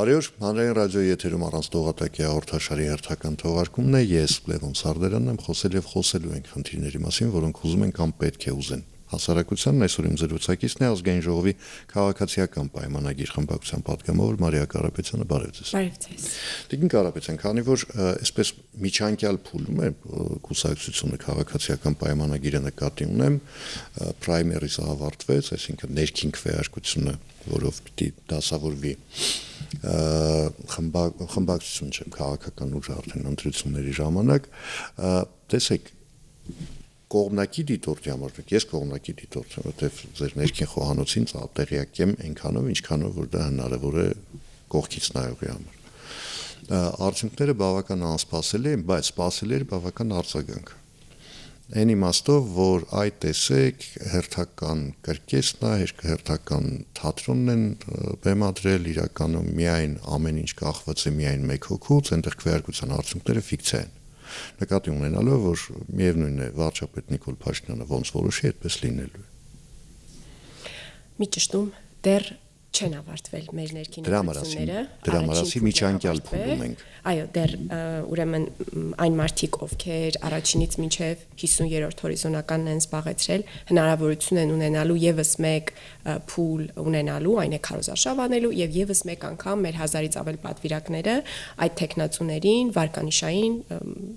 Բարի օր, հանրային ռադիոյի եթերում առանց տողատակի հաղորդաշարի հերթական թողարկումն է, ես Լևոն Սարդարանն եմ, խոսել եւ խոսելու ենք խնդիրների մասին, որոնք ուզում են կամ պետք է ուզեն։ Հասարակությանն այսօր իմ զրուցակիցն է Ազգային ժողովի քաղաքացիական պայմանագիր խմբակցության պատգամավոր Մարիա Կարապետյանը, բարև ձեզ։ Բարև ձեզ։ Տիկին Կարապետյան, քանի որ այսպես միջանկյալ փուլում է կուսակցությունը քաղաքացիական պայմանագիրը նկատի ունեմ, պրայմերիսը ավարտվեց, այսինքն ներքին քվեարկությունը, որով պիտի դասավորվի խմբակցություն չեմ քաղաքական ուժ արդեն ընտրությունների ժամանակ, տեսեք կողմնակի դիտորդի համար, ես կողմնակի դիտորդ եմ, որտեվ ձեր ներքին խոհանոցին տեղյակ եմ այնքանով, ինչքանով որ դա հնարավոր է կողքից նայողի համար։ Արդյունքները բավական անսպասելի են, բայց սպասելի էր բավական արձագանք։ Այն իմաստով, որ այդ տեսեք հերթական կրկեսն է, հերթական թատրոնն են բեմադրել, իրականում միայն ամեն ինչ կախված է միայն մեկ հոգուց, այնտեղ քվեարկության արդյունքները ֆիկցիա են։ Նկատի ունենալով, որ միևնույն է վարչապետ Նիկոլ Փաշինյանը ոնց որոշի, այդպես լինելու է։ Մի ճշտում դեռ չեն ավարտվել մեր ներքին ընտրությունները, դրա մարասի միջանկյալ փուլում ենք։ Այո, դեռ ուրեմն այն մարդիկ, ովքեր առաջինից մինչև 50-րդ հորիզոնականն են զբաղեցրել, հնարավորություն են ունենալու եւս մեկ փուլ ունենալու, այն է քարոզարշավ անելու եւ եւս մեկ անգամ մեր 1000-ից ավել պատվիրակները այդ տեխնացուներին վարկանիշային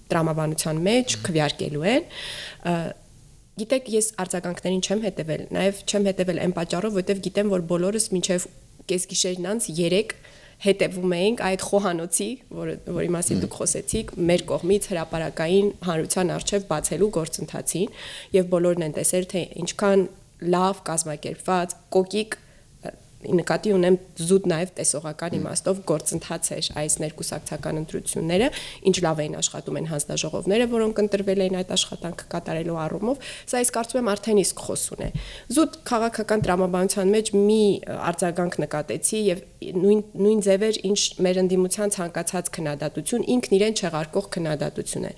տրամաբանության մեջ քվեարկելու են։ Գիտեք, ես արձագանքներին չեմ հետևել, նաև չեմ հետևել այն պատճառով, որովհետև գիտեմ, որ բոլորս մինչև կեսգիշերն անց 3 հետևում էինք այդ խոհանոցի, որի մասին դուք խոսեցիք, մեր կողմից հրապարակային հանրության առջև բացելու գործընթացին, եւ բոլորն են տեսել, թե ինչքան լավ կազմակերպված, կոկիկ նկատի ունեմ զուտ նաև տեսողական իմաստով գործընթաց էր այս ներկուսակցական ընտրությունները, ինչ լավ էին աշխատում են հանձնաժողովները, որոնք ընտրվել էին այդ աշխատանքը կատարելու առումով, սա ես կարծում եմ արդեն իսկ խոսուն է։ Զուտ քաղաքական տրամաբանության մեջ մի արձագանք նկատեցի եւ նույն ձևեր, ինչ մեր ընդդիմության ցանկացած քննադատություն ինքն իրեն չեղարկող քննադատություն է։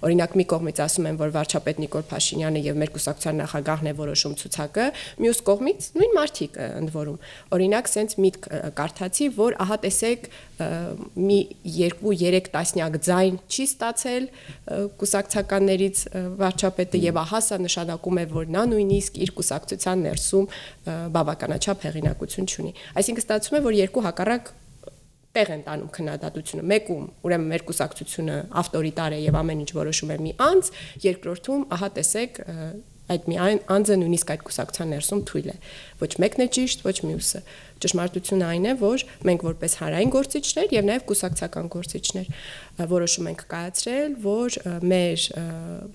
Օրինակ մի կողմից ասում են, որ վարչապետ Նիկոլ Փաշինյանը եւ մեր կուսակցության նախագահն է որոշում ցուցակը, մյուս կողմից նույն մարդիկ ընդ որում Օրինակ, սենց միտք կարդացի, որ ահա տեսեք մի 2-3 տասնյակ ձայն չի ստացել կուսակցականներից վարչապետը եւ ահա սա նշանակում է, որ նա նույնիսկ իր կուսակցության ներսում բավականաչափ հեղինակություն չունի։ Այսինքն ստացվում է, որ երկու հակառակ տեղ են տանում քննադատությունը։ Մեկում, ուրեմն մեր կուսակցությունը ավտորիտար է եւ ամեն ինչ որոշում է մի անձ, երկրորդում, ահա տեսեք այդ մի անձը նույնիսկ այդ կուսակցության ներսում թույլ է։ Ոչ մեկն է ճիշտ, ոչ մյուսը։ Ճշմարտությունը այն է, որ մենք որպես հանրային գործիչներ եւ նաեւ կուսակցական գործիչներ որոշում ենք կայացրել, որ մեր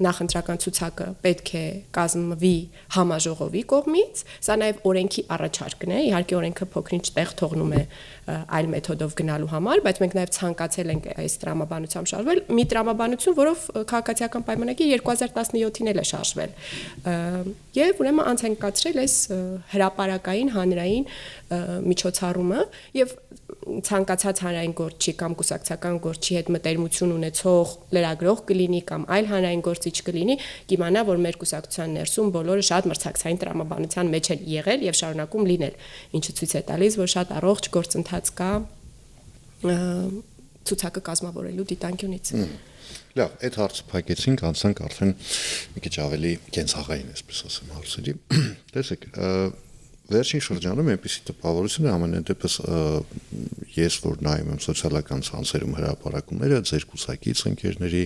նախընտրական ցուցակը պետք է կազմվի համաժողովի կողմից, սա նաեւ օրենքի առաջարկն է, իհարկե օրենքը փոքրինչ տեղ թողնում է այլ մեթոդով գնալու համար, բայց մենք նաեւ ցանկացել ենք այս տրամաբանությամբ շարժվել, մի տրամաբանություն, որով քաղաքացիական պայմանագիրը 2017-ին էլ է շարժվել։ Եվ ուրեմն անց ենք կացրել այս հրապարակային հանրային միջոցառումը եւ ցանկացած հանրային գործչի կամ կուսակցական գործչի հետ մտերմություն ունեցող լրագրող կլինի կամ այլ հանրային գործիչ կլինի, կիմանա, որ մեր կուսակցության ներսում բոլորը շատ մրցակցային տրամաբանության մեջ են եղել եւ շարունակում լինել, ինչը ցույց է տալիս, որ շատ առողջ գործընթաց կա ցուցակը կազմավորելու դիտանկյունից։ Լավ, այդ հարցը փակեցինք, անցանք արդեն մի քիչ ավելի կենցաղային, այսպես ասեմ, հարցերի։ Տեսեք, վերջին շրջանում այնպիսի տպավորություն է ամենայն դեպս ես որ նայում եմ սոցիալական ցանցերում հրապարակումները ձեր կուսակից ընկերների,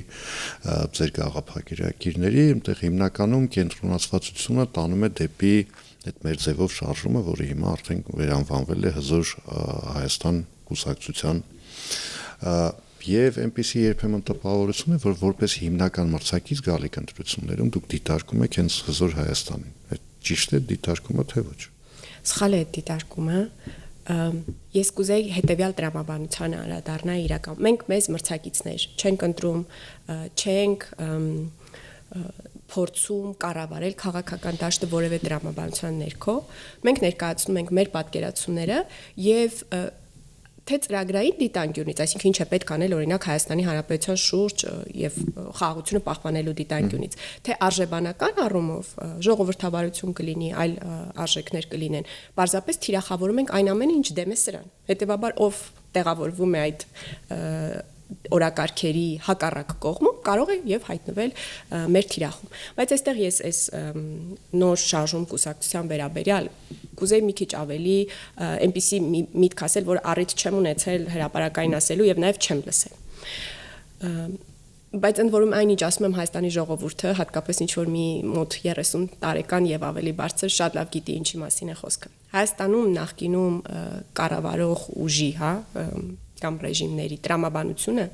ձեր գաղափարակիրների, այնտեղ հիմնականում կենտրոնացվածությունը տանում է դեպի այդ մեր ձևով շարժումը, որը հիմա արդեն վերանվանվել է հզոր Հայաստան կուսակցության Եվ այնպիսի երբեմն տպավորություն է, որ որպես հիմնական մրցակից գալիք ընտրություններում դուք դիտարկում եք հենց հզոր Հայաստանին։ Այդ ճիշտ է դիտարկումը թե ոչ։ Սխալ է դիտարկումը։ Ես կուզեի հետևյալ տրամաբանությանը անդրադառնալ իրական։ Մենք մեզ մրցակիցներ չենք ընտրում, չենք փորձում կառավարել քաղաքական դաշտը որևէ տրամաբանության ներքո։ Մենք ներկայացնում ենք մեր պատկերացումները եւ թե ծրագրային դիտանկյունից, այսինքն ինչ է պետք անել օրինակ Հայաստանի Հանրապետության շուրջ եւ խաղաղությունը պահպանելու դիտանկյունից, թե արժեբանական առումով ժողովրդավարություն կլինի, այլ արժեքներ կլինեն, պարզապես թիրախավորում ենք այն ամենը, ինչ դեմ է սրան։ Հետևաբար ով տեղավորվում է այդ օրակարգերի հակառակ կողմում, կարող է եւ հայտնվել մեր թիրախում։ Բայց այստեղ ես այս նոր շարժում կուսակցության վերաբերյալ կուզեի մի քիչ ավելի այնպիսի միտք ասել, որ առիթ չեմ ունեցել հրապարակային ասելու եւ նաեւ չեմ լսել։ Բայց ընդ որում այնինչ ասում եմ Հայաստանի ժողովուրդը, հատկապես ինչ որ մի մոտ 30 տարեկան եւ ավելի բարձր շատ լավ գիտի ինչի մասին է խոսքը։ Հայաստանում նախկինում կառավարող ուժի, կամ ռեժիմների տրամաբանությունը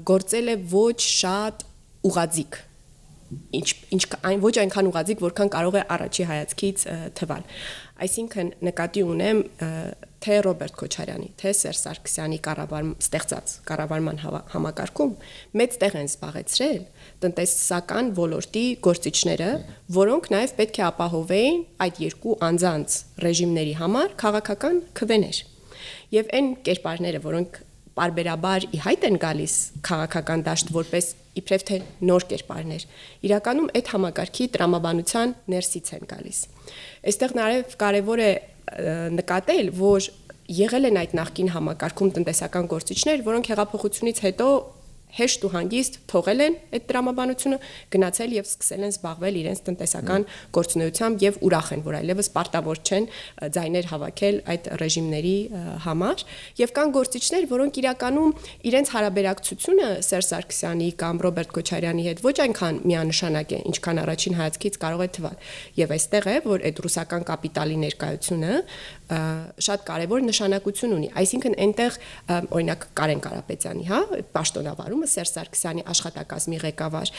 գործել է ոչ շատ ուղաձիգ, ոչ այնքան ուղաձիգ, որքան կարող է առաջի հայացքից թվալ։ Այսինքն նկատի ունեմ թե Ռոբերտ Քոչարյանի, թե Սերժ Սարգսյանի ստեղծած կառավարման համակարգում մեծ տեղ են զբաղեցրել տնտեսական ոլորտի գործիչները, որոնք նաև պետք է ապահովեին այդ երկու անձանց ռեժիմների համար քաղաքական քվեներ։ Եվ այն կերպարները, որոնք պարբերաբար ի հայտ են գալիս քաղաքական դաշտ որպես իբրև թե նոր կերպարներ, իրականում այդ համակարգի տրամաբանության ներսից են գալիս։ Այստեղ նաև կարևոր է նկատել, որ եղել են այդ նախկին համակարգում տնտեսական գործիչներ, որոնք հեղափոխությունից հետո հեշտ ու հանգիստ թողել են այդ տրամաբանությունը, գնացել եւ սկսել են զբաղվել իրենց տնտեսական գործունեությամբ եւ ուրախ են, որ այլևս պարտավոր չեն ձայներ հավաքել այդ ռեժիմների համար, եւ կան գործիչներ, որոնք իրականում իրենց հարաբերակցությունը Սերժ Սարգսյանի կամ Ռոբերտ Քոչարյանի հետ ոչ այնքան միանշանակ է, ինչքան առաջին հայացքից կարող է թվալ։ Եվ այստեղ է, որ այդ ռուսական կապիտալի ներկայությունը շատ կարևոր նշանակություն ունի։ Այսինքն այնտեղ օրինակ Կարեն Կարապետյանի, պաշտոնավարումը Սերժ Սարգսյանի աշխատակազմի ղեկավար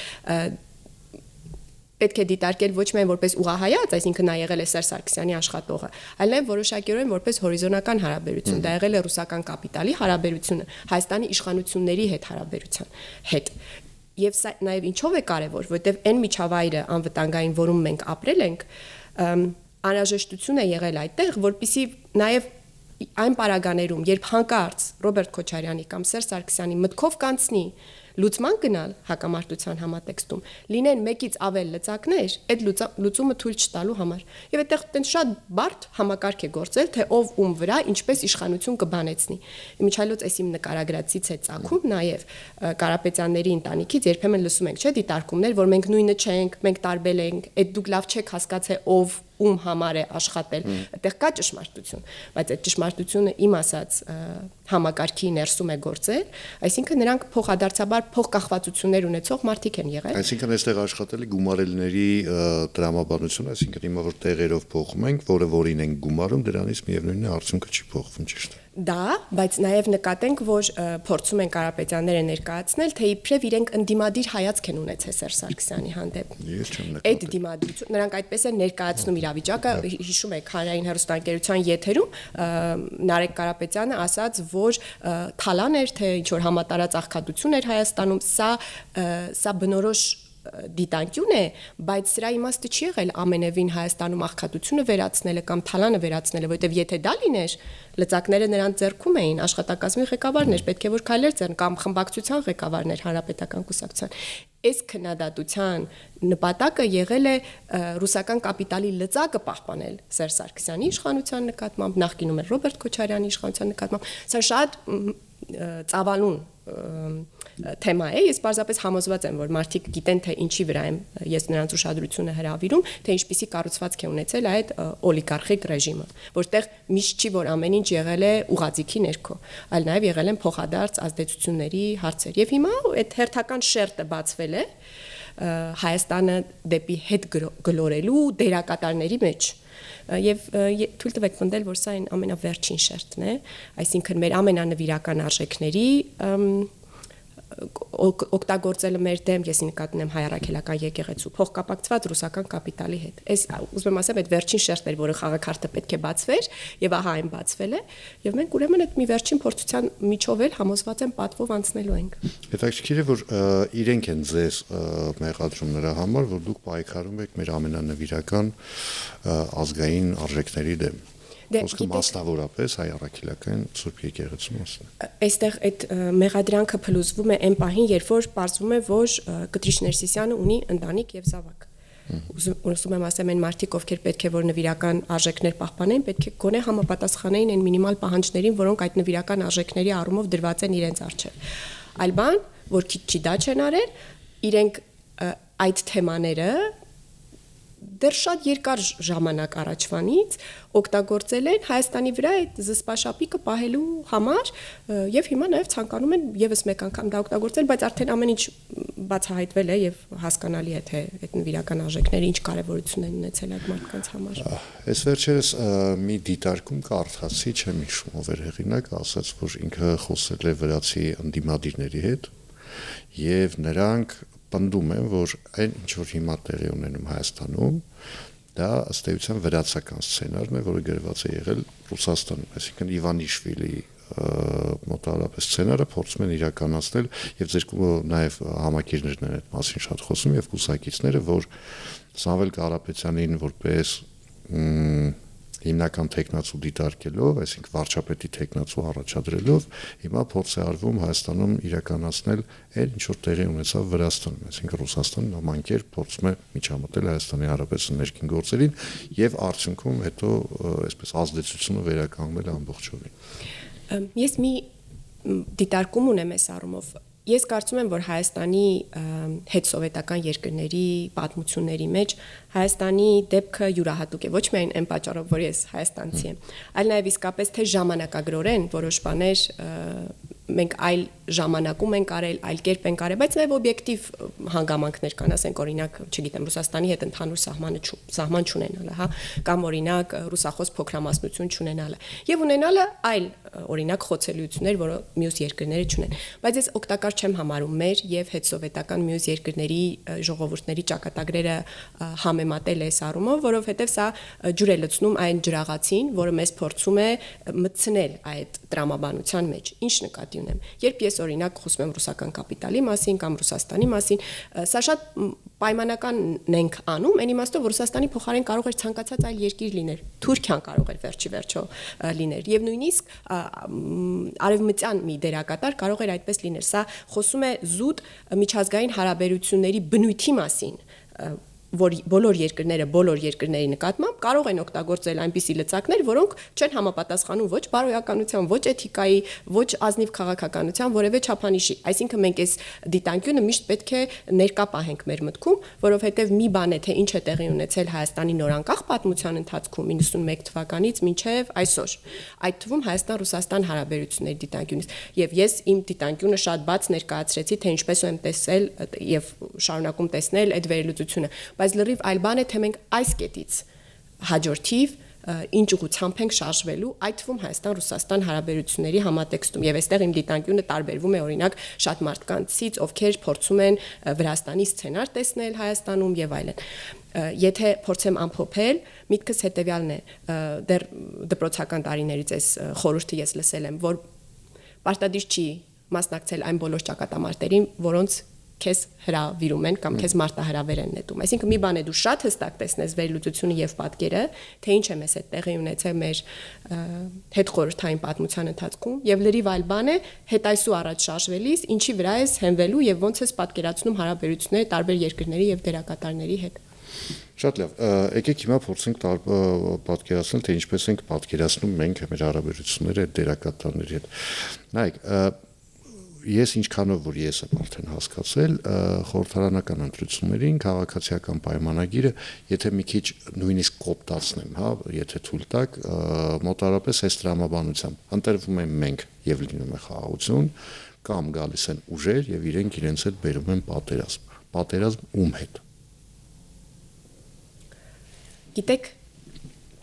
պետք է դիտարկել ոչ միայն որպես ուղղահայաց, այսինքն նա եղել է Սերժ Սարգսյանի աշխատողը, այլև որոշակիորեն որպես հորիզոնական հարաբերություն, դա եղել է ռուսական կապիտալի հարաբերությունը, Հայաստանի իշխանությունների հետ հարաբերության հետ։ Եվ սա նաև ինչով է կարևոր, որովհետև այն միջավայրը անվտանգային, որում մենք ապրել ենք, անհրաժեշտություն է եղել այդտեղ, որպեսզի նաև այն պարագաներում, երբ հանկարծ Ռոբերտ Քոչարյանի կամ Սերժ Սարգսյանի մտքով կանցնի լուծման գնալ հակամարտության համատեքստում, լինեն մեկից ավել լծակներ, այդ լուծումը թույլ չտալու համար։ Եվ այդտեղ տենց շատ բարդ համակարգ է գործել, թե ով ում վրա ինչպես իշխանություն կբանեցնի։ Իմիջիայլոց այս իմ նկարագրածից է ծագում նաև Կարապետյանների ընտանիքից երբեմն լսում ենք, չէ՞, դիտարկումներ, որ մենք նույնը չենք, մենք տարբեր ենք, այդ դուք լավ չեք հասկացել ով ում համար է աշխատել, այդտեղ կա ճշմարտություն, բայց այդ ճշմարտությունը իմ ասած համակարգի ներսում է գործել, այսինքն նրանք փոխադարձաբար փոխկախվածություններ ունեցող մարդիկ են եղել։ Այսինքն այստեղ աշխատել է գումարելների տրամաբանություն, այսինքն հիմա որ տեղերով փոխում ենք, որը որին ենք գումարում, դրանից միևնույնն է արդյունքը չի փոխվում, ճիշտ է։ Դա, բայց նաև նկատենք, որ փորձում են Կարապետյանները ներկայացնել, թե իբրև իրենք ընդդիմադիր հայացք են ունեցել Սերժ Սարգսյանի հանդեպ։ Ես չեմ նկատել։ Այդ դիմադրություն, նրանք այդպես են ներկայացնում իրավիճակը, հիշում եք հանրային հեռուստաընկերության եթերում Նարեկ Կարապետյանը ասաց, որ թալան էր, թե ինչ որ համատարած աղքատություն էր Հայաստանում, սա բնորոշ դիտանկյուն է, բայց սրա իմաստը չի եղել ամենևին Հայաստանում աղքատությունը վերացնելը կամ թալանը վերացնելը, որովհետև եթե դա լիներ, լծակները նրանց ձեռքում էին, աշխատակազմի ղեկավարներ, պետք է որ քայլեր ձեռն կամ խմբակցության ղեկավարներ հանրապետական կուսակցության։ Այս քննադատության նպատակը եղել է ռուսական կապիտալի լծակը պահպանել Սերժ Սարգսյանի իշխանության նկատմամբ, նախկինում էր Ռոբերտ Քոչարյանի իշխանության նկատմամբ։ Սա շատ ծավալուն թեմա է, ես պարզապես համոզված եմ, որ մարդիկ գիտեն, թե ինչի վրա եմ ես նրանց ուշադրությունը հրավիրում, թե ինչպիսի կառուցվածք է ունեցել այդ օլիգարխիկ ռեժիմը, որտեղ միշտ չի, որ ամեն ինչ եղել է ուղղաձիգի ներքո, այլ նաև եղել են փոխադարձ ազդեցությունների հարցեր։ Եվ հիմա այդ հերթական շերտը բացվել է Հայաստանը դեպի հետ գլորելու դերակատարների մեջ։ Եվ թույլ տվեք պնդել, որ սա այն ամենավերջին շերտն է, այսինքն մեր ամենանվիրական արժեքների օգտագործելը մեր դեմ, ես նկատում եմ հայ առաքելական եկեղեցու փոխկապակցված ռուսական կապիտալի հետ։ Այս ուզում եմ ասեմ, այդ վերջին շերտն էր, որը խաղաքարտը պետք է բացվեր, եւ ահա այն բացվել է, եւ մենք ուրեմն այդ մի վերջին փորձության միջով էլ համոզված եմ պատվով անցնելու ենք։ Հետաքրքիր է, որ իրենք են ձեզ մեղադրում նրա համար, որ դուք պայքարում եք մեր ամենանվիրական ազգային արժեքների դեմ։ Ոսկե մասնավորապես հայ առաքելական Սուրբ Եկեղեցու մասին։ Այստեղ այդ մեղադրանքը փլուզվում է այն պահին, երբ որ պարզվում է, որ Կտրիշ Ներսիսյանը ունի ընտանիք եւ զավակ։ Ուզում եմ ասեմ, այն մարդիկ, ովքեր պետք է որ նվիրական արժեքներ պահպանեն, պետք է գոնե համապատասխանեին այն մինիմալ պահանջներին, որոնք այդ նվիրական արժեքների առումով դրված են իրենց առջև։ Այլ բան, որ քիչ չի դա չեն արել, իրենք այդ թեմաները դեռ շատ երկար ժամանակ առաջվանից օգտագործել են Հայաստանի վրա այդ զսպաշապիկը պահելու համար եւ հիմա նաեւ ցանկանում են եւս մեկ անգամ դա օգտագործել, բայց արդեն ամեն ինչ բացահայտվել է եւ հասկանալի է թե այդ նվիրական արժեքները ինչ կարեւորություն են ունեցել այդ մարդկանց համար։ Այս վերջերս մի դիտարկում կարդացի, չեմ հիշում ով էր հեղինակը, ասաց, որ ինքը խոսել է վրացի ընդդիմադիրների հետ եւ նրանք պնդում են, որ այն ինչ որ հիմա տեղի ունենում Հայաստանում, դա ըստ էության վրացական սցենարն է, որը գրված է եղել Ռուսաստանում, այսինքն Իվանիշվիլի մոտավորապես սցենարը փորձում են իրականացնել եւ ձեր նաեւ համակիրներն են այդ մասին շատ խոսում եւ կուսակիցները, որ Սամվել Կարապետյանին որպես հիմնական տեխնացու դիտարկելով, այսինքն վարչապետի տեխնացու առաջադրելով, հիմա փորձ է արվում Հայաստանում իրականացնել այն ինչ որ տեղի ունեցավ Վրաստանում, այսինքն Ռուսաստանը նման կերպ փորձում է միջամտել Հայաստանի Հանրապետության ներքին գործերին եւ արդյունքում հետո այսպես ազդեցությունը վերականգնել ամբողջովին։ Ես մի դիտարկում ունեմ այս առումով։ Ես կարծում եմ, որ Հայաստանի հետսովետական երկրների պատմությունների մեջ Հայաստանի դեպքը յուրահատուկ է, ոչ միայն այն պատճառով, որ ես հայաստանցի եմ, այլ նաև իսկապես թե ժամանակագրորեն որոշ բաներ մենք այլ ժամանակում ենք արել, այլ կերպ ենք արել, բայց նաև օբյեկտիվ հանգամանքներ կան, ասենք օրինակ, չգիտեմ, Ռուսաստանի հետ ընդհանուր սահման չունենալը, հա, կամ օրինակ ռուսախոս փոքրամասնություն չունենալը, եւ ունենալը այլ օրինակ խոցելիություններ, որը մյուս երկրները չունեն։ Բայց ես օգտակար չեմ համարում մեր եւ հետսովետական մյուս երկրների ժողովուրդների ճակատագրերը համեմատել այս առումով, որովհետեւ սա ջուր է լցնում այն ջրաղացին, որը մեզ փորձում է մտցնել այդ տրամաբանության մեջ։ Ինչ նկատի ունեմ։ Երբ ես օրինակ խոսում եմ ռուսական կապիտալի մասին կամ Ռուսաստանի մասին, սա շատ պայմանական ենք անում, այն իմաստով, որ Ռուսաստանի փոխարեն կարող էր ցանկացած այլ երկիր լինել։ Թուրքիան կարող էր վերջի վերջո լինել եւ նույնիսկ արևմտյան մի դերակատար կարող էր այդպես լինել։ Սա խոսում է զուտ միջազգային հարաբերությունների բնույթի մասին, որ բոլոր երկրների նկատմամբ կարող են օգտագործել այնպիսի լծակներ, որոնք չեն համապատասխանում ոչ բարոյականության, ոչ էթիկայի, ոչ ազնիվ քաղաքականության որևէ չափանիշի։ Այսինքն մենք այս դիտանկյունը միշտ պետք է ներկա պահենք մեր մտքում, որովհետև մի բան է, թե ինչ է տեղի ունեցել Հայաստանի նորանկախ պատմության ընթացքում 91 թվականից մինչև այսօր։ Այդ թվում Հայաստան-Ռուսաստան հարաբերությունների դիտանկյունից։ Եվ ես իմ դիտանկյունը շատ բաց ներկայացրեցի, թե ինչպես եմ տեսել եւ շարունակում տեսնել այդ վերլուծությունը։ Բայց լրիվ այլ բան է, թե մենք այս կետից հաջորդիվ ինչ ուղղությամբ ենք շարժվելու, այդ թվում Հայաստան-Ռուսաստան հարաբերությունների համատեքստում եւ այստեղ իմ դիտանկյունը տարբերվում է օրինակ շատ մարդկանցից, ովքեր փորձում են Վրաստանի սցենար տեսնել Հայաստանում եւ այլն։ Եթե փորձեմ ամփոփել, միտքս հետեւյալն է, դեռ դպրոցական տարիներից այս խորհուրդը ես լսել եմ, որ պարտադիր չի մասնակցել այն բոլոր ճակատամարտերին, որոնց քեզ հրավիրում են կամ քեզ մարտահրավեր են նետում։ Այսինքն մի բան է դու շատ հստակ տեսնես վերլուծությունը եւ պատկերը, թե ինչ է մեզ այդ տեղի ունեցել մեր հետխորհրդային պատմության ընթացքում, եւ լրիվ այլ բան է հետ այսու առաջ շարժվելիս, ինչի վրա ես հենվելու եւ ոնց ես պատկերացնում հարաբերությունները տարբեր երկրների եւ դերակատարների հետ։ Շատ լավ, եկեք հիմա փորձենք պատկերացնել, թե ինչպես ենք պատկերացնում մենք մեր հարաբերությունները դերակատարների հետ։ Նայեք, ես ինչքանով որ ես եմ արդեն հասկացել, խորհրդարանական ընտրություններին քաղաքացիական պայմանագիրը, եթե մի քիչ նույնիսկ կոպտացնեմ, հա, եթե թույլ տաք, մոտավորապես այս տրամաբանությամբ ընտրվում են մենք եւ լինում է խաղաղություն, կամ գալիս են ուժեր եւ իրենց հետ բերում են պատերազմ։ Պատերազմ ում հետ։ Գիտեք,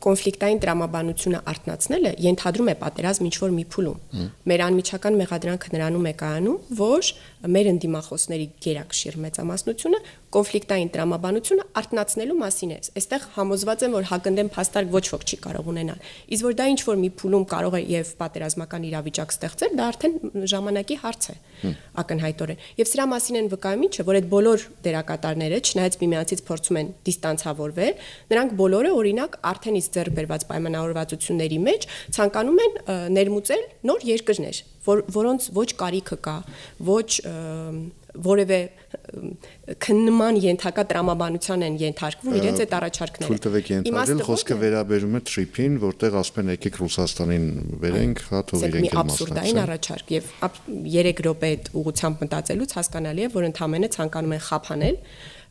կոնֆլիկտային տրամաբանությունը արտնացնելը ենթադրում է պատերազմ ինչ-որ մի փուլում։ Մեր անմիջական մեղադրանքը նրանում է կայանում, որ մեր ընդդիմախոսների գերակշիռ մեծամասնությունը կոնֆլիկտային տրամաբանությունը արտնացնելու մասին է։ Այստեղ համոզված եմ, որ հակընդդեմ փաստարկ ոչ ոք չի կարող ունենալ։ Իսկ որ դա ինչ-որ մի փուլում կարող է եւ պատերազմական իրավիճակ ստեղծել, դա արդեն ժամանակի հարց է, ակնհայտորեն։ Եվ սրա մասին են վկայում ինչը, որ այդ բոլոր դերակատարները, չնայած միմյանցից փորձում են դիստանցավորվել, նրանք բոլորը օրինակ արդեն իսկ ձեռք բերված պայմանավորվածությունների մեջ ցանկանում են ներմուծել նոր երկրներ, որոնց ոչ կարիքը կա, ոչ որևէ քննման ենթակա տրամաբանության են ենթարկվում իրենց այդ առաջարկները։ Թույլ տվեք ենթադրել, խոսքը վերաբերում է TRIP-ին, որտեղ ասում են եկեք Ռուսաստանին բերենք, հա թող իրենք մասնակցեն։ Աբսուրդային առաջարկ եւ 3 րոպե այդ ուղղությամբ մտածելուց հասկանալի է, որ ընդհանրապես ցանկանում են խափանել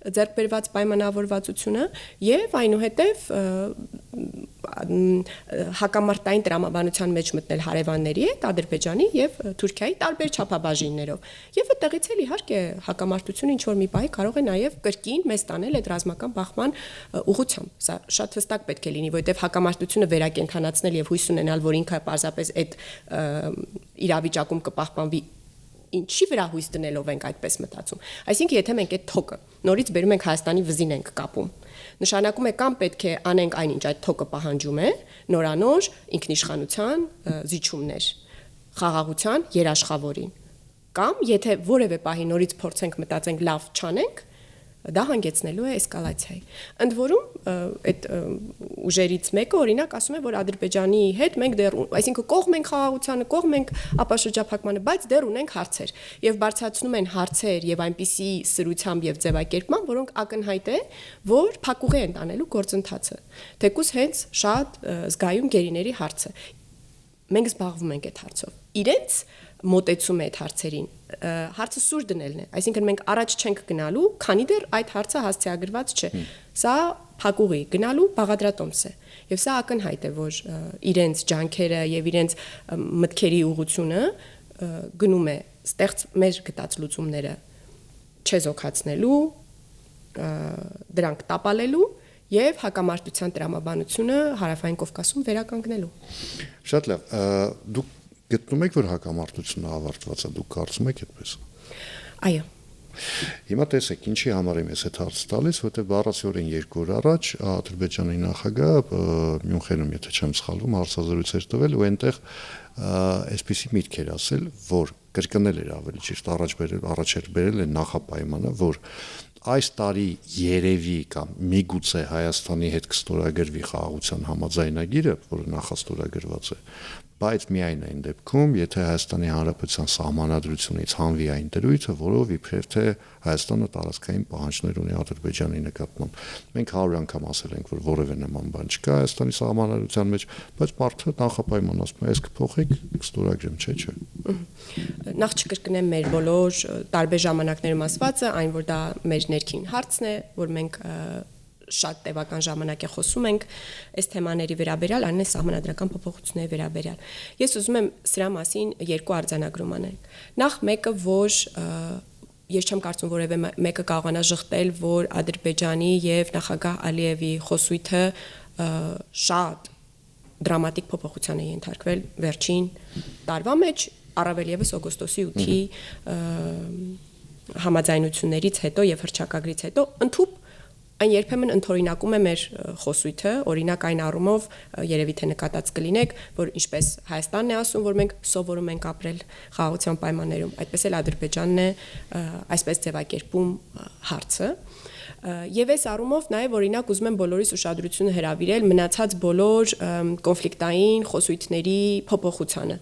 ձեռք բերված պայմանավորվածությունը եւ այնուհետեւ հակամարտային տրամաբանության մեջ մտնել հարևանների հետ Ադրբեջանի եւ Թուրքիայի տարբեր չափաբաժիններով եւ այդտեղից էլ իհարկե հակամարտությունը ինչ որ մի պահի կարող է նաեւ կրկին մեզ տանել այդ ռազմական բախման ուղղությամբ սա շատ հստակ պետք է լինի որովհետեւ հակամարտությունը վերակենդանացնել եւ հույս ունենալ որ ինքը պարզապես այդ իրավիճակում կպահպանվի ինչի վրա հույս դնելով ենք այդպես մտածում։ Այսինքն եթե մենք այդ թոկը նորից բերում ենք Հայաստանի վզին ենք կապում, նշանակում է կամ պետք է անենք այնինչ այդ թոկը պահանջում է, նորանոր ինքնիշխանության զիջումներ, խաղաղության երաշխավորին, կամ եթե որևէ պահի նորից փորձենք մտածենք լավ չանենք, դա հանգեցնելու է էսկալացիայի։ Ընդ որում այդ ուժերից մեկը օրինակ ասում է որ Ադրբեջանի հետ մենք դեռ այսինքն կողմ ենք խաղաղությանը, կողմ ենք ապաշրջափակմանը, բայց դեռ ունենք հարցեր եւ բարձրացնում են հարցեր եւ այնպիսի սրությամբ եւ ձևակերպման, որոնք ակնհայտ է, որ փակուղի են տանելու գործընթացը։ Թեկուզ հենց շատ զգայուն գերիների հարցը։ Մենք զբաղվում ենք այդ հարցով։ Իրենց մոտեցում է այդ հարցերին հարցը սուր դնելն է այսինքն մենք առաջ չենք գնալու քանի դեռ այդ հարցը հասցեագրված չէ սա փակուղի գնալու բաղադրատոմս է եւ սա ակնհայտ է որ իրենց ջանքերը եւ իրենց մտքերի ուղղությունը գնում է ստեղծ մեր գտած լուծումները չեզոքացնելու դրանք տապալելու եւ հակամարտության տրամաբանությունը հարավային Կովկասում վերականգնելու Շատ լավ դուք գտնում եք որ հակամարտությունը ավարտված է դուք կարծում եք այդպես Այո Հիմա տեսեք ինչի համար եմ ես այդ հարցը տալիս որտեղ բառացիորեն 2 օր առաջ Ադրբեջանի նախագահ Մյունխենում եթե չեմ սխալվում հարցազրույց էր տվել ու այնտեղ այսպիսի միտք էր ասել որ կրկնել էր ավելի ճիշտ առաջ էր բերել այն նախապայմանը որ այս տարի երևի կամ միգուցե Հայաստանի հետ կստորագրվի խաղաղության համաձայնագիրը, որը նախաստորագրված է, բայց միայն այն դեպքում, եթե Հայաստանի Հանրապետության սահմանադրությունից հանվի այն դրույթը, որով իբրև թե Հայաստանը տարածքային պահանջներ ունի Ադրբեջանի նկատմամբ։ Մենք 100 անգամ ասել ենք, որ որևէ նման բան չկա Հայաստանի սահմանադրության մեջ, բայց մարդը նախապայման ասում է, այս կփոխեք, կստորագրեմ, չէ։ Նախ չկրկնեմ մեր բոլոր տարբեր ժամանակներում ասվածը, այն որ դա մեր ներքին հարցն է, որ մենք շատ տևական ժամանակ է խոսում ենք այս թեմաների վերաբերյալ, այն է սահմանադրական փոփոխությունների վերաբերյալ։ Ես ուզում եմ սրա մասին 2 արձանագրում անենք։ Նախ մեկը, որ ես չեմ կարծում որևէ մեկը կարողանա ժխտել, որ Ադրբեջանի եւ նախագահ Ալիևի խոսույթը շատ դրամատիկ փոփոխության է ենթարկվել վերջին տարվա մեջ, առավել եւս օգոստոսի 8-ի համաձայնություններից հետո եւ հռչակագրից հետո ընդհուպ Այն երբեմն ընդօրինակում է մեր խոսույթը, օրինակ այն առումով երևի թե նկատած կլինեք, որ ինչպես Հայաստանն է ասում, որ մենք սովորում ենք ապրել խաղաղության պայմաններում, այդպես էլ Ադրբեջանն է այսպես ձևակերպում հարցը։ Եվ այս առումով նաև օրինակ ուզում եմ բոլորիս ուշադրությունը հրավիրել մնացած բոլոր կոնֆլիկտային խոսույթների փոփոխությանը։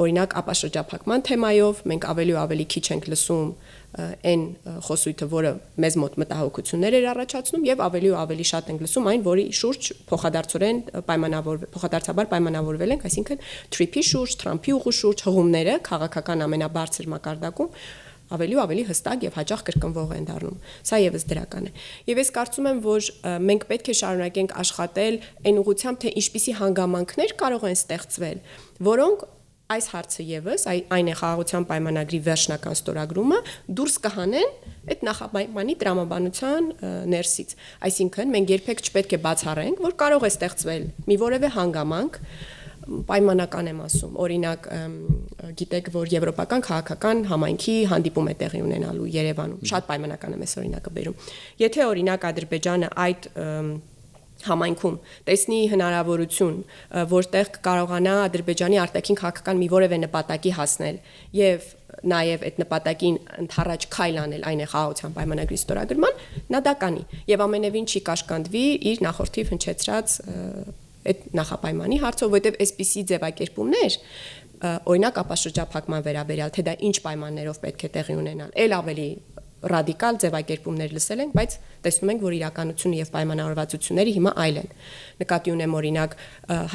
Օրինակ ապաշրջափակման թեմայով մենք ավելի ու ավելի քիչ ենք լսում այն խոսույթը, որը մեզ մոտ մտահոգություններ էր առաջացնում եւ ավելի ու ավելի շատ ենք լսում այն, որի շուրջ փոխադարձաբար պայմանավորվել ենք, այսինքն TRIP-ի շուրջ, Թրամփի ուղու շուրջ հղումները քաղաքական ամենաբարձր մակարդակում ավելի ու ավելի հստակ եւ հաճախ կրկնվող են դառնում։ Սա եւս դրական է։ Եվ ես կարծում եմ, որ մենք պետք է շարունակենք աշխատել այն ուղղությամբ, թե ինչպիսի հանգամանքներ կարող են ստեղծվել, որոնք այս հարցը եւս այն է խաղաղության պայմանագրի վերջնական ստորագրումը դուրս կհանեն այդ նախապայմանի տրամաբանության ներսից։ Այսինքն մենք երբեք չպետք է բացառենք, որ կարող է ստեղծվել մի որևէ հանգամանք պայմանական եմ ասում, օրինակ գիտեք, որ եվրոպական քաղաքական համայնքի հանդիպում է տեղի ունենալու Երևանում, շատ պայմանական եմ այս օրինակը բերում։ Եթե օրինակ Ադրբեջանը այդ համայնքում տեսնի հնարավորություն, որտեղ կարողանա Ադրբեջանի արտաքին քաղաքական մի որևէ նպատակի հասնել եւ նաեւ այդ նպատակին ընդառաջ քայլ անել, այն է խաղաղության պայմանագրի ստորագրման, նա դա կանի եւ ամենևին չի կաշկանդվի իր նախորդիվ հնչեցրած այդ նախապայմանի հարցով, որովհետև այսպիսի ձևակերպումներ օրինակ ապաշրջափակման վերաբերյալ, թե դա ինչ պայմաններով պետք է տեղի ունենալ, ել ավելի ռադիկալ ձևակերպումներ լսել ենք, բայց տեսնում ենք, որ իրականությունը եւ պայմանավորվածությունները հիմա այլ են։ Նկատի ունեմ օրինակ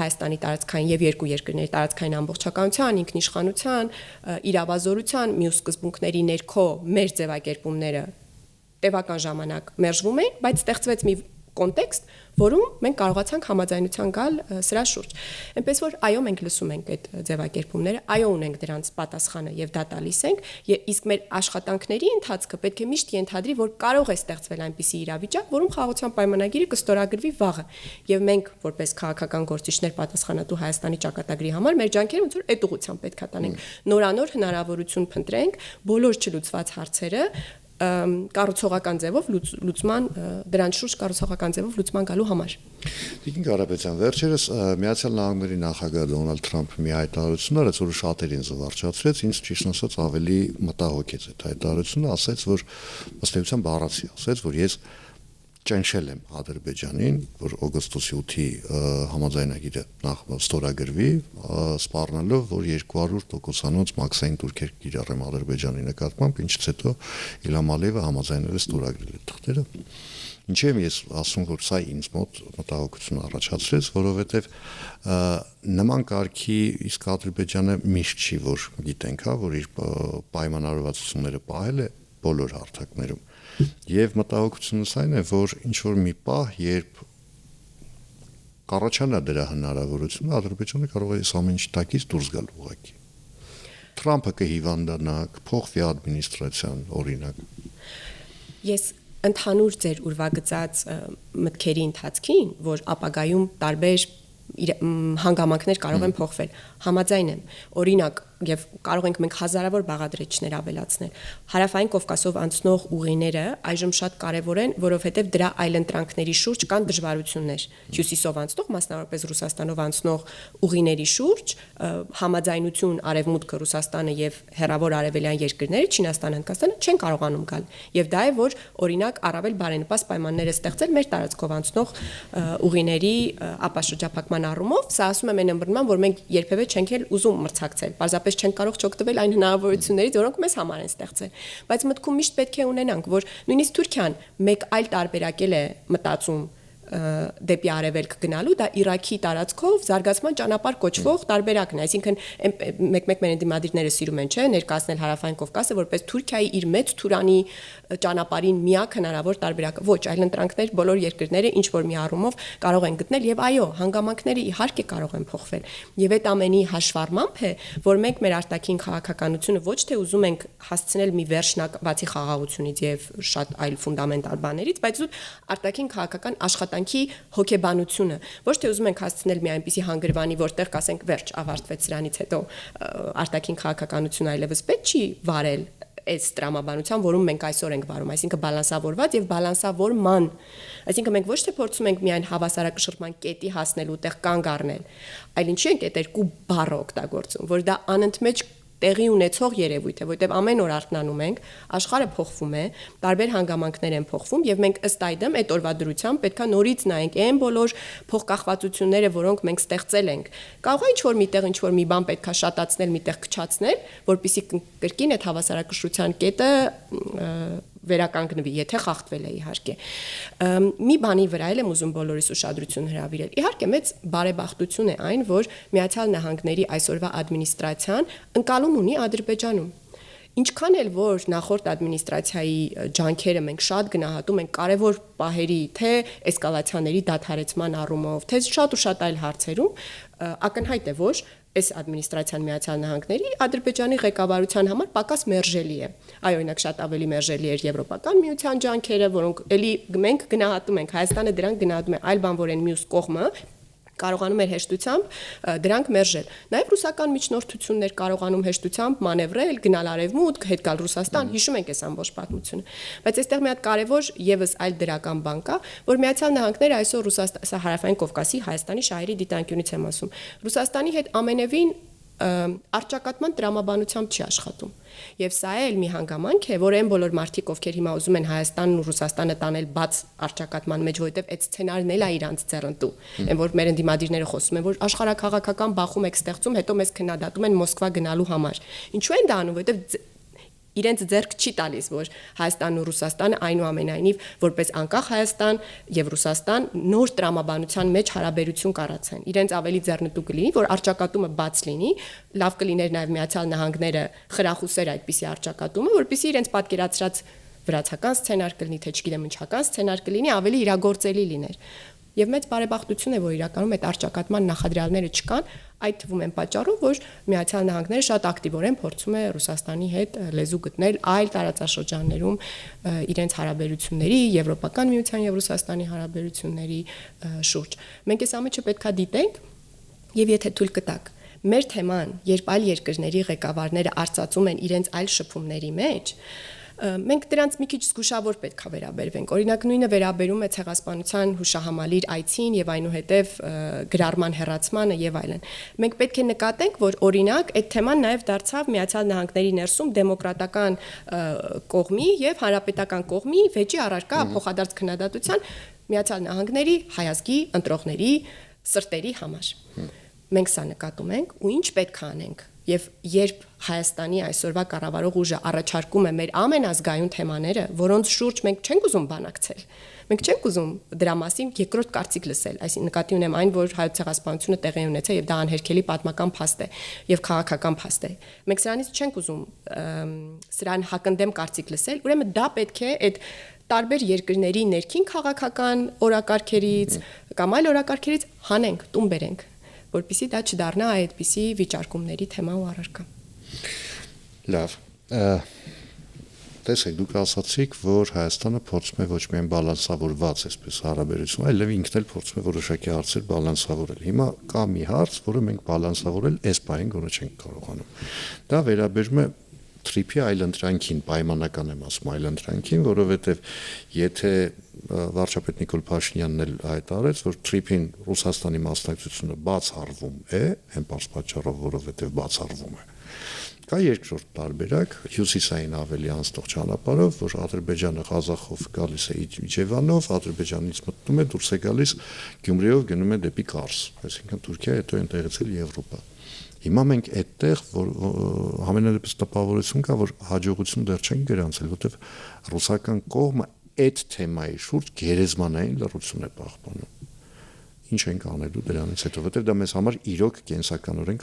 Հայաստանի տարածքային եւ երկու երկրների տարածքային ամբողջականության, ինքնիշխանության, իրավազորության, մյուս սկզբունքների ներքո մեր ձևակերպումները տևական ժամանակ մերժվում էին, բայց ստեղծվեց մի կոնտեքստ, որում մենք կարողացանք համաձայնության գալ սրա շուրջ։ Այնպես որ այո, մենք լսում ենք այդ ձևակերպումները, այո, ունենք դրանց պատասխանը եւ դա տալիս ենք, իսկ մեր աշխատանքների ընթացքը պետք է միշտ ենթադրի, որ կարող է ստեղծվել այնպիսի իրավիճակ, որում խաղաղության պայմանագիրը կստորագրվի վաղը։ Եվ մենք, որպես քաղաքական գործիչներ պատասխանատու Հայաստանի ճակատագրի համար, մեր ջանքերը ոնց որ այդ ուղղությամբ պետք է տանենք։ Նորանոր հնարավորություն փնտրենք բոլոր չլուծված հարցերը կառուցողական ձևով լուծման դրանց շուրջ կառուցողական ձևով լուծման գալու համար։ Տիկին Ղարաբեկյան, վերջերս Միացյալ Նահանգների նախագահ Դոնալդ Թրամփը մի հայտարարություն արեց, որը շատերին զվարճացրեց, ինձ ճիշտ ասած ավելի մտահոգեց այդ հայտարարությունը, ասաց, որ ըստ էության բառացի ասաց, որ ես ճնշել եմ Ադրբեջանին, որ օգոստոսի 8-ի համաձայնագիրը նախ ստորագրվի, սպառնալով, որ 200%-անոց մաքսային տուրքեր կիրառեմ Ադրբեջանի նկատմամբ, ինչից հետո Իլհամ Ալիևը համաձայնել է ստորագրել այդ թղթերը։ Ինչի՞ եմ ես ասում, որ սա ինձ մոտ մտահոգություն առաջացրեց, որովհետև նման կարգի իսկ Ադրբեջանը միշտ չի, որ գիտենք, հա, որ իր պայմանավորվածությունները պահել է բոլոր հարթակներում։ Եվ մտահոգությունս այն է, որ ինչ որ մի պահ, երբ կառաջանա դրա հնարավորությունը, Ադրբեջանը կարող է ամեն ինչ տակից դուրս գալ ուղղակի։ Թրամփը կհիվանդանա, կփոխվի ադմինիստրացիան, օրինակ։ Ես ընդհանուր ձեր ուրվագծած մտքերի ընթացքին, որ ապագայում տարբեր հանգամանքներ կարող են փոխվել, համաձայն եմ։ Օրինակ, եւ կարող ենք մենք հազարավոր բաղադրիչներ ավելացնել։ Հարավային Կովկասով անցնող ուղիները այժմ շատ կարեւոր են, որովհետեւ դրա այլընտրանքների շուրջ կան դժվարություններ։ Հյուսիսով անցնող, մասնավորապես Ռուսաստանով անցնող ուղիների շուրջ համաձայնություն Արևմուտքը, Ռուսաստանը եւ հեռավոր արևելյան երկրները, Չինաստանը, Հնդկաստանը չեն կարողանում գալ։ Եվ դա է, որ օրինակ առավել բարենպաստ պայմաններ է ստեղծել մեր տարածքով անցնող ուղիների ապաշրջափակման առումով։ Սա ասում եմ այն ըմբռնման, որ մենք երբևէ չենք էլ ուզում մրցակցել։ Պարզապես չեն կարող չօգտվել այն հնարավորություններից, որոնք մեզ համար են ստեղծել։ Բայց մտքում միշտ պետք է ունենանք, որ նույնիսկ Թուրքիան մեկ այլ տարբերակել է մտածում դեպի արևելք գնալու, դա Իրաքի տարածքով զարգացման ճանապարհ կոչվող տարբերակն է, այսինքն մեկ-մեկ մեր դիմադիրները սիրում են, չէ, ներկայացնել Հարավային Կովկասը որպես Թուրքիայի իր մեծ Թուրանի ճանապարհին միակ հնարավոր տարբերակը։ Ոչ, այլընտրանքներ բոլոր երկրները ինչ որ մի առումով կարող են գտնել եւ այո, հանգամանքները իհարկե կարող են փոխվել։ Եվ այդ ամենի հաշվառմամբ է, որ մենք մեր արտաքին քաղաքականությունը ոչ թե ուզում ենք հասցնել մի վերջնակ բացի խաղաղությունից եւ շատ այլ ֆունդամենտալ բաներից, բայց զուտ արտաքին քաղաքական աշխատանքի հոգեբանությունը, ոչ թե ուզում ենք հասցնել մի այնպիսի հանգրվանի, որտեղ կասենք վերջ ավարտվեց սրանից հետո արտաքին քաղաքականությունը այլևս պետք չի վարել այս տրամաբանության, որում մենք այսօր ենք վարում, այսինքն բալանսավորված եւ բալանսավորման, այսինքն մենք ոչ թե փորձում ենք միայն հավասարակշռման կետի հասնելու տեղ կանգ առնել, այլ ինչի ենք այդ երկու բառը օգտագործում, որ դա անընդմեջ տեղի ունեցող երևույթ է, որտեղ ամեն օր արթնանում ենք, աշխարհը փոխվում է, տարբեր հանգամանքներ են փոխվում եւ մենք ըստ այդմ այդ օրվա դրությամբ պետքա նորից նայենք այն բոլոր փոխկախվածությունները, որոնք մենք ստեղծել ենք։ Կարող է ինչ-որ միտեղ ինչ-որ մի բան պետքա շատացնել, միտեղ քչացնել, որպեսզի կրկին այդ հավասարակշռության կետը վերականգնվի, եթե խախտվել է իհարկե։ Մի բանի վրա եմ ուզում բոլորիս ուշադրություն հրավիրել։ Իհարկե մեծ բարեբախտություն է այն, որ Միացյալ Նահանգների այսօրվա ադմինիստրացիան ընկալում ունի Ադրբեջանում։ Ինչքան էլ որ նախորդ ադմինիստրացիայի ջանքերը մենք շատ գնահատում ենք կարևոր պահերի, թե էսկալացիաների դադարեցման առումով, թե շատ ու շատ այլ հարցերում, ակնհայտ է, որ այս ադմինիստրացիան Միացյալ Նահանգների Ադրբեջանի ղեկավարության համար պակաս մերժելի է։ Այո, օրինակ շատ ավելի մերժելի էր Եվրոպական միության ջանքերը, որոնք էլի մենք գնահատում ենք, Հայաստանը դրանք գնահատում է, այլ բան որ են մյուս կողմը կարողանում էր հեշտությամբ դրանք մերժել։ Նաև ռուսական միջնորդություններ կարողանում հեշտությամբ մանևրել, գնալ արևմուտք, հետ գալ Ռուսաստան, հիշում ենք այս ամբողջ պատմությունը։ Բայց այստեղ մի հատ կարևոր եւս այլ դրական բան կա, որ Միացյալ Նահանգները այսօր Ռուսաստան, սա Հարավային Կովկասի, Հայաստանի շահերի դիտանկյունից եմ ասում, Ռուսաստանի հետ ամենևին արճակատման տրամաբանությամբ չի աշխատում։ Եվ սա էլ մի հանգամանք է, որ այն բոլոր մարդիկ, ովքեր հիմա ուզում են Հայաստանն ու Ռուսաստանը տանել բաց արճակատման մեջ, որովհետև այդ սցենարն էլ է իրանց ձեռնտու։ Այն որ մեր ընդդիմադիրները խոսում են, որ աշխարհակաղակական բախում եք ստեղծում, հետո մեզ քննադատում են Մոսկվա գնալու համար։ Ինչու են դա անում, որովհետև իրենց ձեռք չի տալիս, որ Հայաստանն ու Ռուսաստանը այնուամենայնիվ որպես անկախ Հայաստան եւ Ռուսաստան նոր տրամաբանության մեջ հարաբերություն կառուցեն։ Իրենց ավելի ձեռնտու կլինի, որ արճակատումը բաց լինի, լավ կլիներ նաեւ Միացյալ Նահանգները խրախուսեր այդպիսի արճակատումը, որպեսզի իրենց պատկերացրած վրացական սցենար կլինի, թե չգիտեմ ինչական սցենար կլինի, ավելի իրագործելի լիներ։ Եվ մեծ բարեբախտություն է, որ իրականում այդ արճակատման նախադրյալները չկան, այդ թվում են պատճառով, որ Միացյալ Նահանգները շատ ակտիվորեն փորձում է Ռուսաստանի հետ լեզու գտնել այլ տարածաշրջաններում իրենց հարաբերությունների, Եվրոպական միության եւ Ռուսաստանի հարաբերությունների շուրջ։ Մենք այս ամենը պետքա դիտենք եւ եթե թույլ կտակ մեր թեման, երբ այլ երկրների ղեկավարները արծածում են իրենց այլ շփումների մեջ, մենք դրանց մի քիչ զգուշավոր պետք է վերաբերվենք։ Օրինակ նույնը վերաբերում է ցեղասպանության հուշահամալիր այցին եւ այնուհետեւ գրառման հեռացմանը եւ այլն։ Մենք պետք է նկատենք, որ օրինակ այդ թեման նաեւ դարձավ Միացյալ Նահանգների ներսում դեմոկրատական կողմի եւ հանրապետական կողմի վեճի առարկա փոխադարձ քննադատության Միացյալ Նահանգների հայազգի ընտրողների սրտերի համար։ Մենք սա նկատում ենք ու ինչ պետք է անենք։ Եվ երբ Հայաստանի այսօրվա կառավարող ուժը առաջարկում է մեր ամենազգայուն թեմաները, որոնց շուրջ մենք չենք ուզում բանակցել, մենք չենք ուզում դրա մասին երկրորդ կարծիք լսել, այսինքն նկատի ունեմ այն, որ հայոց ցեղասպանությունը տեղի ունեցել եւ դա անհերքելի պատմական փաստ է եւ քաղաքական փաստ է։ Մենք սրանից չենք ուզում սրան հակընդդեմ կարծիք լսել, ուրեմն դա պետք է այդ տարբեր երկրների ներքին քաղաքական օրակարգերից կամ այլ օրակարգերից հանենք, տուն բերենք, որպեսզի դա չդառնա այդպիսի վիճարկումների թեմա ու առարկա։ Լավ։ Տեսեք, դուք ասացիք, որ Հայաստանը փորձում է ոչ միայն բալանսավորված այսպես հարաբերություն, այլև ինքն էլ փորձում է որոշակի հարցեր բալանսավորել։ Հիմա կա մի հարց, որը մենք բալանսավորել այս բանին գոնե չենք կարողանում։ Դա վերաբերում է Թրիփի այլընտրանքին, պայմանական եմ ասում այլընտրանքին, որովհետև եթե վարչապետ Նիկոլ Փաշինյանն էլ հայտարարեց, որ Թրիփին Ռուսաստանի մասնակցությունը բացառվում է, այն պարզ պատճառով, որովհետև բացառվում է։ Կա երկրորդ տարբերակ, հյուսիսային ավելի անցնող ճանապարհով, որ Ադրբեջանը Ղազախով գալիս է Իջևանով, Ադրբեջանից մտնում է, դուրս է գալիս Գյումրիով գնում է դեպի Կարս, այսինքն Թուրքիա, հետո այնտեղից էլ Եվրոպա։ Հիմա մենք այդտեղ որ ամենալեզու տպավորություն կա, որ հաջողություն դեռ չենք գրանցել, որովհետև ռուսական կողմը այդ թեմայի շուրջ գերեզմանային լռություն է պահպանում։ Ինչ ենք անելու դրանից հետո, որովհետև դա մեզ համար իրոք կենսականորեն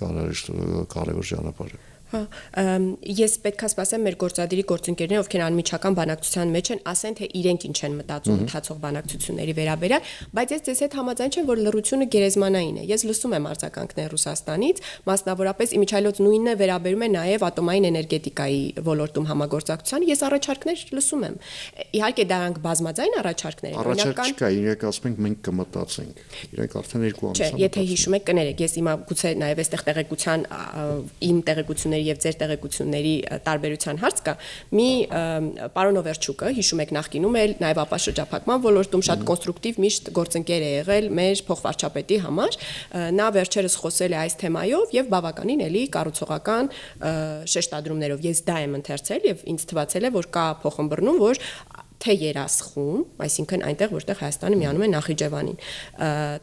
կարևոր ճանապարհ է։ Ես պետք է սպասեմ մեր գործադիրի գործընկերներին, ովքեր անմիջական բանակցության մեջ են, ասեն թե իրենք ինչ են մտածում ընթացող բանակցությունների վերաբերյալ, բայց ես ձեզ հետ համաձայն չեմ, որ լռությունը գերեզմանային է։ Ես լսում եմ արձագանքներ Ռուսաստանից, մասնավորապես իմիջիայլոց նույնը վերաբերում է նաև ատոմային էներգետիկայի ոլորտում համագործակցության, ես առաջարկներ լսում եմ։ Իհարկե դրանք բազմաձայն առաջարկներ են։ Առաջարկ չկա, իրենք ասում են մենք կմտածենք։ Իրենք արդեն 2 ամիս են։ Եթե հիշում եք, կներեք, ես հիմա գուցե նաև այստեղ տեղեկության իմ տեղեկությունների եւ ձեր տեղեկությունների տարբերության հարց կա։ Մի պարոն Օվերչուկը, հիշում եք նախկինում էլ նաև ապաշրջափակման ոլորտում շատ կոնստրուկտիվ միշտ գործընկեր է եղել մեր փոխվարչապետի համար։ Նա վերջերս խոսել է այս թեմայով եւ բավականին էլի կառուցողական շեշտադրումներով։ Ես դա եմ ընթերցել եւ ինձ թվացել է, որ կա փոխըմբռնում, որ թե Երասխում, այսինքն այնտեղ որտեղ Հայաստանը միանում է Նախիջևանին,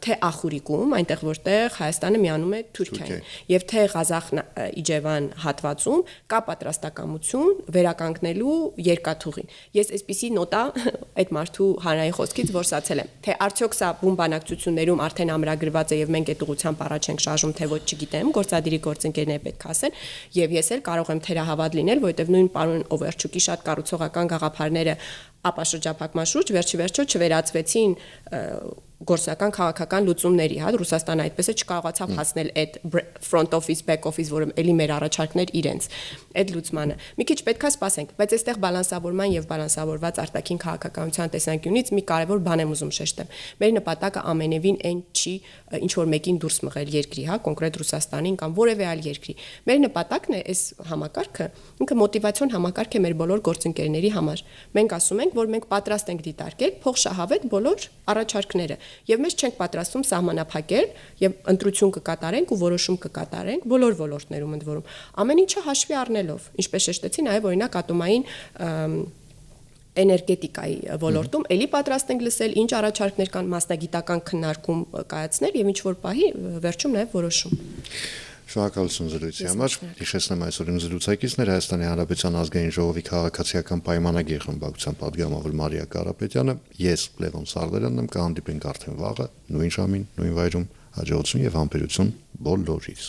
թե Ախուրիկում, այնտեղ որտեղ Հայաստանը միանում է Թուրքիային, եւ թե Ղազախ-Իջևան հատվածում կա պատրաստակամություն վերականգնելու երկաթուղին։ Ես այսպիսի նոտա այդ մարդու հանրային խոսքից որսացել եմ, թե արդյոք սա բուն բանակցություններում արդեն ամրագրված է եւ մենք այդ ուղղությամբ առաջ ենք շարժում, թե ոչ չգիտեմ, գործադիրի գործընկերները պետք է ասեն, եւ ես էլ կարող եմ թերահավատ լինել, որովհետեւ նույն պարոն Օվերչուկի շատ կառուցողական գաղափարները ապաշրջափակման շուրջ վերջիվերջո չվերածվեցին գործնական քաղաքական լուծումների, հա, Ռուսաստանը այդպես է չկարողացավ հասնել այդ front office, back office, որը էլի մեր առաջարկներ իրենց այդ լուծմանը։ Մի քիչ պետքա սպասենք, բայց այստեղ բալանսավորման եւ բալանսավորված արտաքին քաղաքականության տեսանկյունից մի կարևոր բան եմ ուզում շեշտեմ։ Մեր նպատակը ամենևին այն չի ինչ որ մեկին դուրս մղել երկրի, հա, կոնկրետ Ռուսաստանին կամ որևէ այլ երկրի։ Մեր նպատակն է այս համակարգը, ինքը մոտիվացիոն համակարգ է մեր բոլոր գործընկերների համար։ Մենք ասում ենք, որ մենք պատրաստ ենք դիտարկել փոխշահավետ բոլոր առաջարկները եւ մեզ չենք պատրաստում սահմանափակել եւ ընտրություն կկատարենք ու որոշում կկատարենք բոլոր ոլորտներում ընդ որում ամեն ինչը հաշվի առնելով, ինչպես շեշտեցի նաեւ օրինակ ատոմային էներգետիկայի ոլորտում էլի պատրաստ ենք լսել ինչ առաջարկներ կան մասնագիտական քննարկում կայացնել եւ ինչ որ պահի վերջում նաեւ որոշում։ Շնորհակալություն զրույցի համար։ Հիշեցնեմ այսօր իմ զրուցակիցներ Հայաստանի Հանրապետության ազգային ժողովի քաղաքացիական պայմանագիր խմբակցության պատգամավոր Մարիա Կարապետյանը, ես Լևոն Սարդարյանն եմ, կհանդիպենք արդեն վաղը նույն ժամին, նույն վայրում, հաջողություն եւ համբերություն բոլորիս։